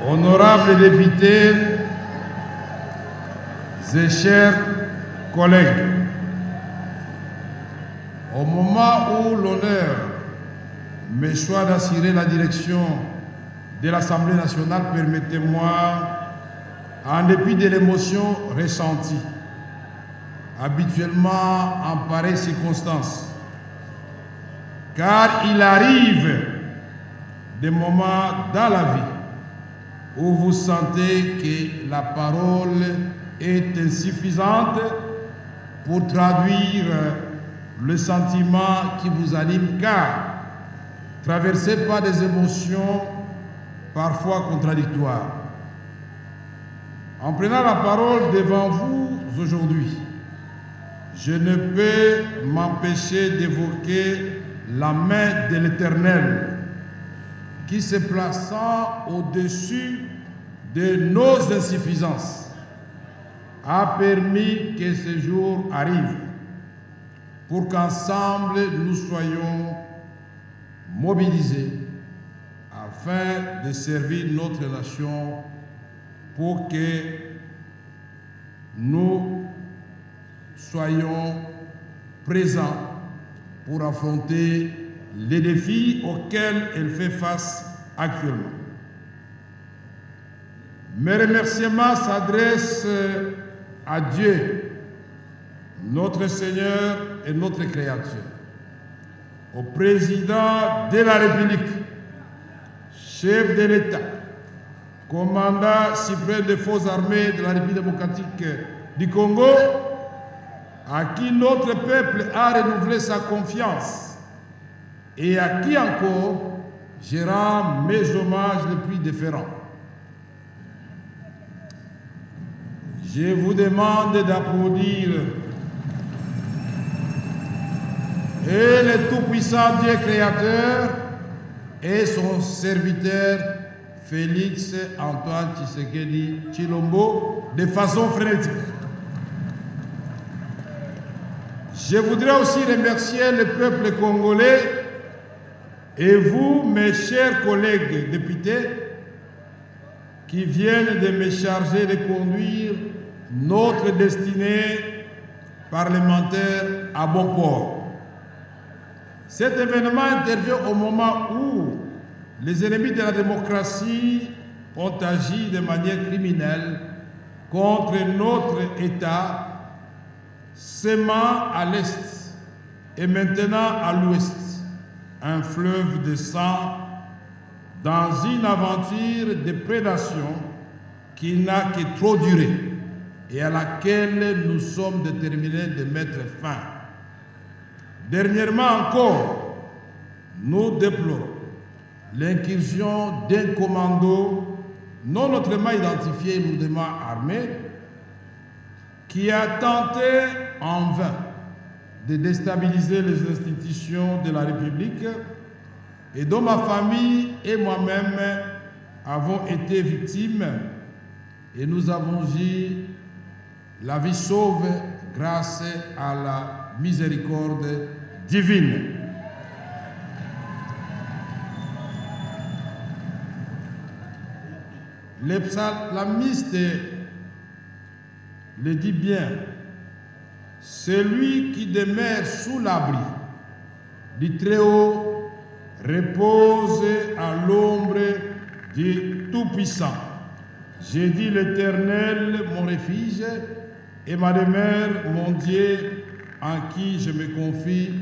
Honorables députés et chers collègues, au moment où l'honneur m'échoit d'assurer la direction de l'Assemblée nationale, permettez-moi, en dépit de l'émotion ressentie, habituellement en pareille circonstance, car il arrive des moments dans la vie où vous sentez que la parole est insuffisante pour traduire le sentiment qui vous anime, car traversé par des émotions parfois contradictoires. En prenant la parole devant vous aujourd'hui, je ne peux m'empêcher d'évoquer la main de l'Éternel qui, se plaçant au-dessus de nos insuffisances, a permis que ce jour arrive pour qu'ensemble nous soyons mobilisés afin de servir notre nation, pour que nous soyons présents pour affronter les défis auxquels elle fait face actuellement. Mes remerciements s'adressent à Dieu, notre Seigneur et notre Créateur, au président de la République, chef de l'État, commandant suprême des forces armées de la République démocratique du Congo, à qui notre peuple a renouvelé sa confiance et à qui encore je rends mes hommages les plus déférents. Je vous demande d'applaudir et le tout-puissant Dieu créateur et son serviteur Félix Antoine Tshisekedi Tshilombo de façon frénétique. Je voudrais aussi remercier le peuple congolais et vous, mes chers collègues députés, qui viennent de me charger de conduire notre destinée parlementaire à bon port. Cet événement intervient au moment où les ennemis de la démocratie ont agi de manière criminelle contre notre État, sémant à l'Est et maintenant à l'Ouest un fleuve de sang dans une aventure de prédation qui n'a que trop duré et à laquelle nous sommes déterminés de mettre fin. Dernièrement encore, nous déplorons l'incursion d'un commando non autrement identifié et lourdement armé qui a tenté en vain de déstabiliser les institutions de la République et dont ma famille et moi-même avons été victimes, et nous avons eu la vie sauve grâce à la miséricorde divine. Le psalamiste le dit bien: celui qui demeure sous l'abri du Très-Haut repose à l'ombre du Tout-Puissant. J'ai dit l'Éternel, mon refuge, et ma demeure, mon Dieu, en qui je me confie.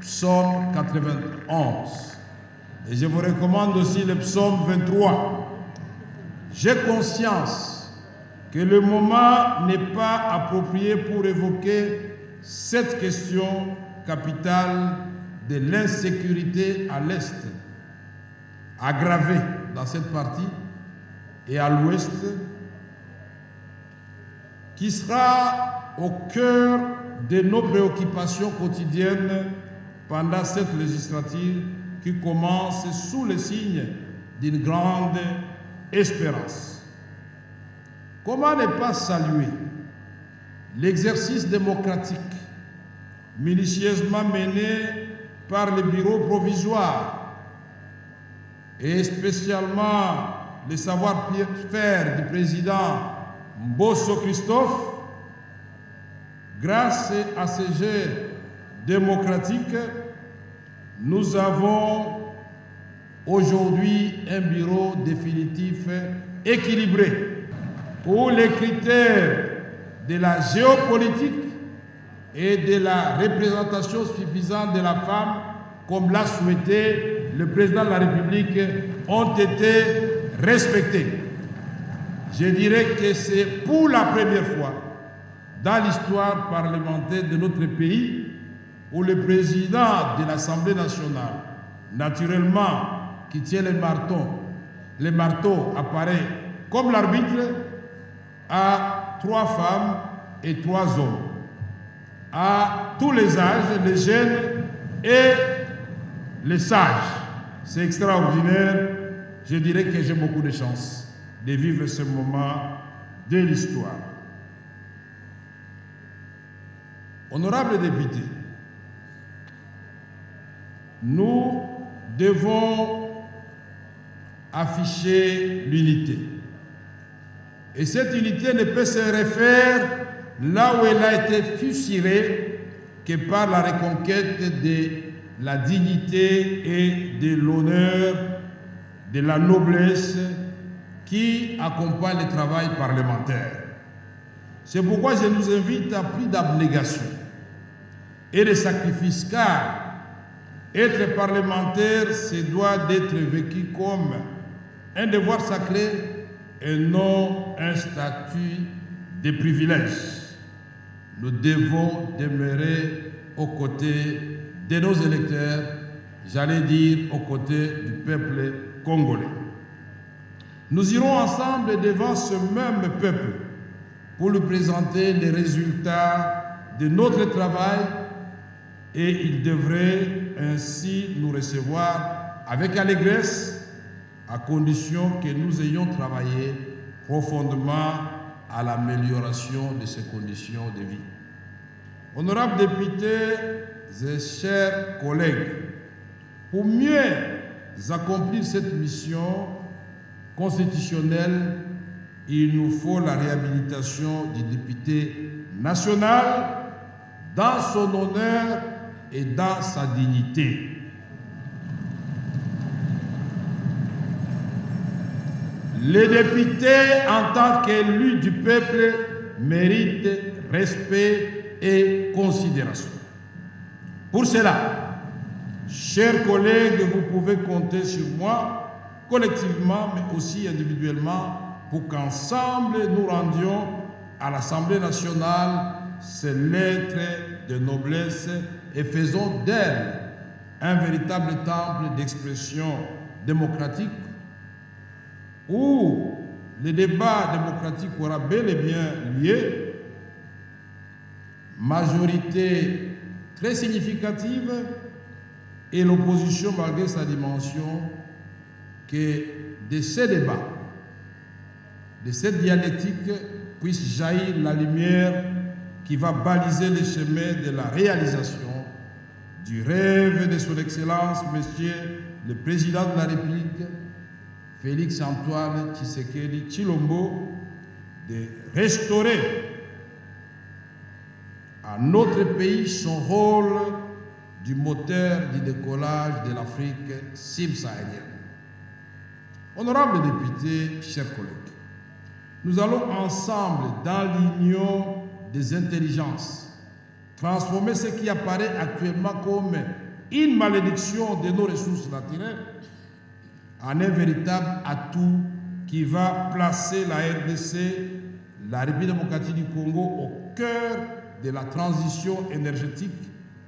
Psaume 91. Et je vous recommande aussi le psaume 23. J'ai conscience que le moment n'est pas approprié pour évoquer cette question capitale de l'insécurité à l'Est, aggravée dans cette partie, et à l'Ouest, qui sera au cœur de nos préoccupations quotidiennes pendant cette législature qui commence sous le signe d'une grande espérance. Comment ne pas saluer l'exercice démocratique minutieusement mené par le bureau provisoire et spécialement le savoir-faire du président Mbosso Christophe, grâce à ces jeux démocratiques, nous avons aujourd'hui un bureau définitif équilibré où les critères de la géopolitique et de la représentation suffisante de la femme, comme l'a souhaité le président de la République, ont été respectés. Je dirais que c'est pour la première fois dans l'histoire parlementaire de notre pays où le président de l'Assemblée nationale, naturellement, qui tient le marteau apparaît comme l'arbitre, à 3 femmes et 3 hommes, à tous les âges, les jeunes et les sages. C'est extraordinaire. Je dirais que j'ai beaucoup de chance de vivre ce moment de l'histoire. Honorables députés, nous devons afficher l'unité. Et cette unité ne peut se refaire là où elle a été fusillée que par la reconquête de la dignité et de l'honneur, de la noblesse qui accompagne le travail parlementaire. C'est pourquoi je nous invite à plus d'abnégation et de sacrifice, car être parlementaire, c'est doit d'être vécu comme un devoir sacré et non un statut de privilège. Nous devons demeurer aux côtés de nos électeurs, j'allais dire aux côtés du peuple congolais. Nous irons ensemble devant ce même peuple pour lui présenter les résultats de notre travail et il devrait ainsi nous recevoir avec allégresse à condition que nous ayons travaillé profondément à l'amélioration de ces conditions de vie. Honorables députés et chers collègues, pour mieux accomplir cette mission constitutionnelle, il nous faut la réhabilitation du député national dans son honneur et dans sa dignité. Les députés, en tant qu'élus du peuple, méritent respect et considération. Pour cela, chers collègues, vous pouvez compter sur moi, collectivement, mais aussi individuellement, pour qu'ensemble nous rendions à l'Assemblée nationale ces lettres de noblesse et faisons d'elle un véritable temple d'expression démocratique où le débat démocratique aura bel et bien lieu, majorité très significative et l'opposition, malgré sa dimension, que de ces débats, de cette dialectique, puisse jaillir la lumière qui va baliser le chemin de la réalisation du rêve de son Excellence, Monsieur le Président de la République, Félix Antoine Tshisekedi Tshilombo, de restaurer à notre pays son rôle du moteur du décollage de l'Afrique subsaharienne. Honorables députés, chers collègues, nous allons ensemble, dans l'union des intelligences, transformer ce qui apparaît actuellement comme une malédiction de nos ressources naturelles en un véritable atout qui va placer la RDC, la République démocratique du Congo, au cœur de la transition énergétique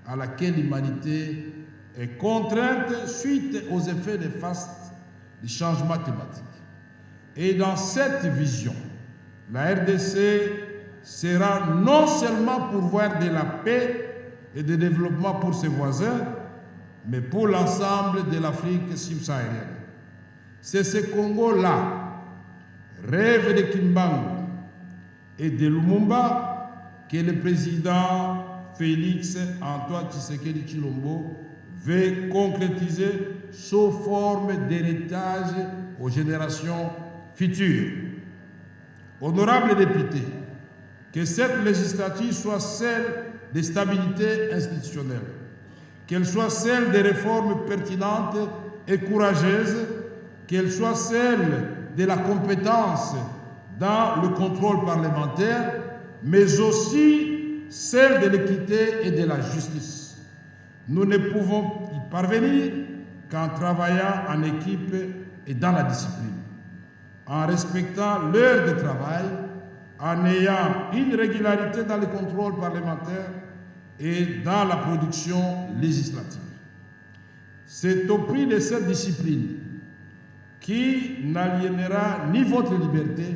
à laquelle l'humanité est contrainte suite aux effets néfastes du changement climatique. Et dans cette vision, la RDC sera non seulement pourvoyeur de la paix et du développement pour ses voisins, mais pour l'ensemble de l'Afrique subsaharienne. C'est ce Congo-là, rêve de Kimbangu et de Lumumba, que le président Félix Antoine Tshisekedi Tshilombo veut concrétiser sous forme d'héritage aux générations future. Honorables députés, que cette législature soit celle de stabilité institutionnelle, qu'elle soit celle des réformes pertinentes et courageuses, qu'elle soit celle de la compétence dans le contrôle parlementaire, mais aussi celle de l'équité et de la justice. Nous ne pouvons y parvenir qu'en travaillant en équipe et dans la discipline, en respectant l'heure de travail, en ayant une régularité dans le contrôle parlementaire et dans la production législative. C'est au prix de cette discipline qui n'aliénera ni votre liberté,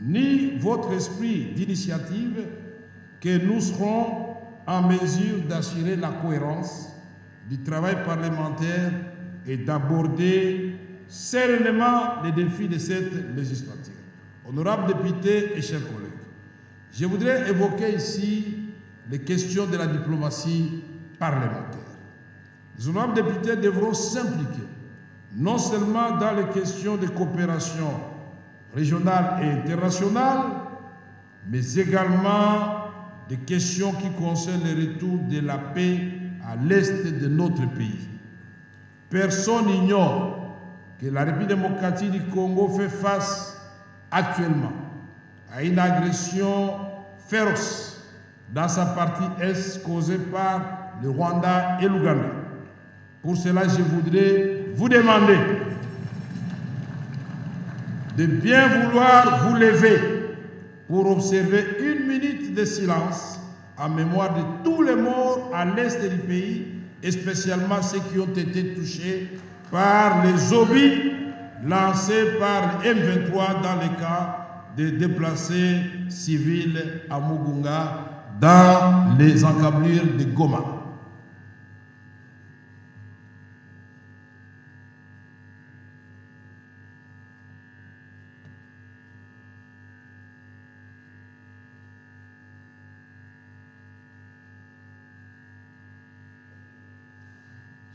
ni votre esprit d'initiative que nous serons en mesure d'assurer la cohérence du travail parlementaire et d'aborder sereinement les défis de cette législature. Honorables députés et chers collègues, je voudrais évoquer ici les questions de la diplomatie parlementaire. Les honorables députés devront s'impliquer non seulement dans les questions de coopération régionale et internationale, mais également des questions qui concernent le retour de la paix à l'est de notre pays. Personne n'ignore que la République démocratique du Congo fait face actuellement à une agression féroce dans sa partie est causée par le Rwanda et l'Ouganda. Pour cela, je voudrais vous demander de bien vouloir vous lever pour observer 1 minute de silence en mémoire de tous les morts à l'est du pays, et spécialement ceux qui ont été touchés par les obus lancés par le M23 dans le cas des déplacés civils à Mugunga, dans les encablures de Goma.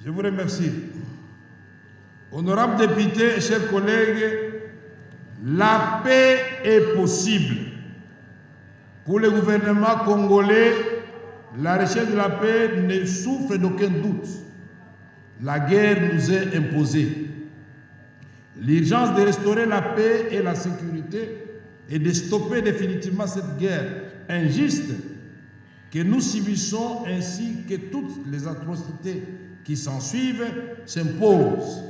Je vous remercie. Honorables députés et chers collègues, la paix est possible. Pour le gouvernement congolais, la recherche de la paix ne souffre d'aucun doute. La guerre nous est imposée. L'urgence de restaurer la paix et la sécurité et de stopper définitivement cette guerre injuste que nous subissons, ainsi que toutes les atrocités qui s'ensuivent, s'impose.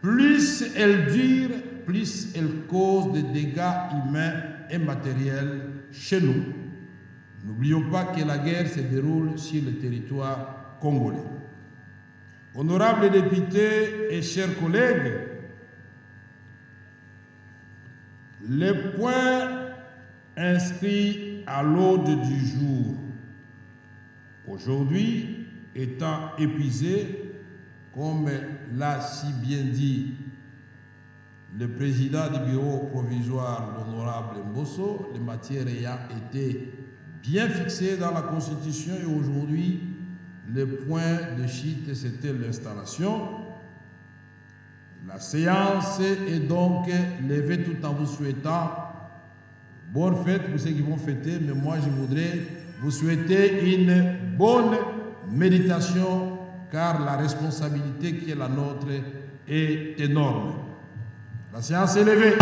Plus elle dure, plus elle cause des dégâts humains et matériels chez nous. N'oublions pas que la guerre se déroule sur le territoire congolais. Honorables députés et chers collègues, les points inscrits à l'ordre du jour aujourd'hui étant épuisés, comme l'a si bien dit le président du bureau provisoire, l'honorable Mbosso, les matières ayant été bien fixées dans la Constitution, et aujourd'hui, le point de chute, c'était l'installation. La séance est donc levée tout en vous souhaitant bonne fête pour ceux qui vont fêter, mais moi je voudrais vous souhaiter une bonne méditation, car la responsabilité qui est la nôtre est énorme. La séance est levée.